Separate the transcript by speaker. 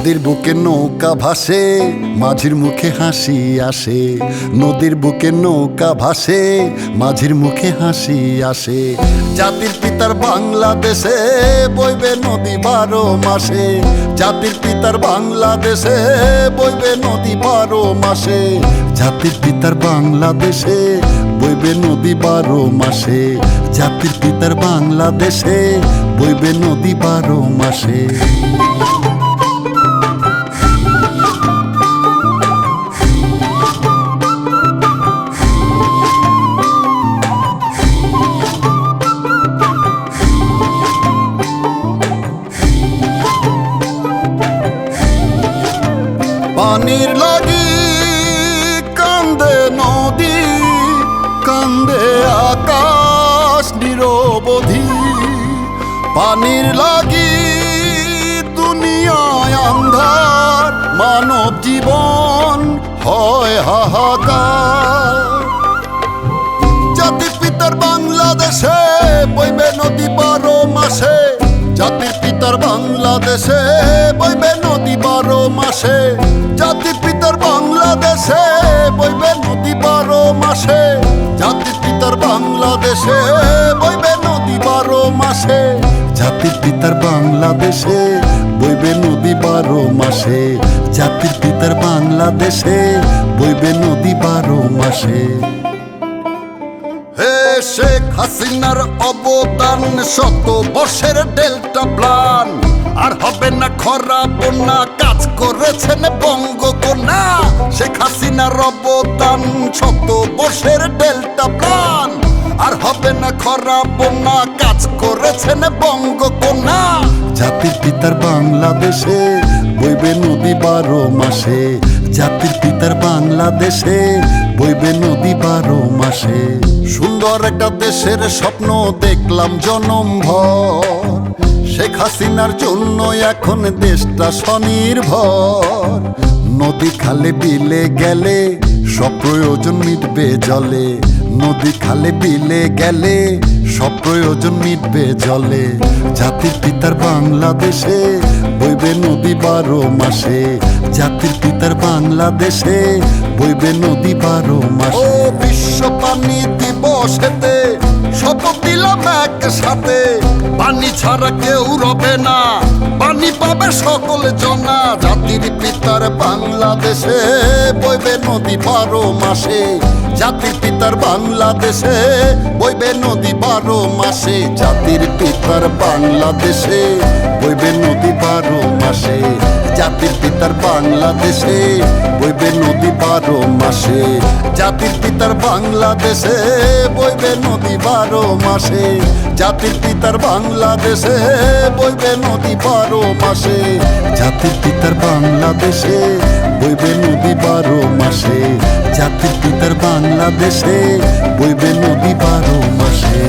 Speaker 1: নদীর বুকে নৌকা ভাসে, মাঝির মুখে হাসি আসে। নদীর বুকে নৌকা ভাসে, মাঝির মুখে হাসি আসে। জাতির পিতার বাংলাদেশে বইবে নদী 12 মাসে। জাতির পিতার বাংলাদেশে বইবে নদী 12 মাসে। জাতির পিতার বাংলাদেশে বইবে নদী 12 মাসে। জাতির পিতার বাংলাদেশে বইবে নদী 12 মাসে। পানির লাগি কান্দে নদী, কান্দে আকাশ নিরবধি। পানির লাগি দুনিয়ায় আন্ধার, মানব জীবন হয় হাহাকার। জাতির পিতার বাংলাদেশে বইবে নদী 12 মাসে। জাতির পিতার বাংলাদেশে বইবে নদী 12 মাসে। জাতির পিতার বাংলাদেশে বইবে নদী 12 মাসে। জাতির পিতার বাংলাদেশে বইবে নদী 12 মাসে। জাতির পিতার বাংলাদেশে বইবে নদী 12 মাসে। জাতির পিতার বাংলাদেশে বইবে নদী 12 মাসে। শেখ হাসিনার অবদান, 100 বর্ষের ডেল্টা প্ল্যান। আর হবে না খরা বন্যা, কাজ করেছেন বঙ্গকন্যা। শেখ হাসিনার অবদান, 100 বর্ষের ডেল্টা প্ল্যান। আর হবে না খরা বন্যা, কাজ করেছেন বঙ্গকন্যা। জাতির পিতার বাংলাদেশে বইবে নদী 12 মাসে। জাতির পিতার বাংলাদেশে বইবে নদী 12 মাসে। সুন্দর একটা দেশের স্বপ্ন দেখলাম জনমভর। শেখ হাসিনার জন্য এখন দেশটা স্বনির্ভর। নদী খালে বিলে গেলে সব প্রয়োজন মিটবে জলে। নদী খালে বিলে গেলে সব প্রয়োজন মিটবে জলে। জাতির পিতার বাংলাদেশে বইবে নদী 12 মাসে। জাতির পিতার বাংলাদেশে বইবে নদী 12 মাসে। ও বিশ্ব পানি দিবসেতে শপথ দিলাম একসাথে, পানি ছাড়া কেউ রবে না, পানি পাবে সকল জনা। জাতির পিতার বাংলাদেশে বইবে নদী 12 মাসে। জাতির পিতার বাংলাদেশে বইবে নদী 12 মাসে। জাতির পিতার বাংলাদেশে বইবে নদী 12 মাসে। জাতির পিতার বাংলাদেশে বইবে নদী 12 মাসে। জাতির পিতার বাংলাদেশে বইবে নদী 12 মাসে। জাতির পিতার বাংলাদেশে বইবে নদী 12 মাসে। জাতির পিতার বাংলাদেশে বইবে নদী 12 মাসে। জাতির পিতার বাংলাদেশে বইবে নদী 12 মাসে।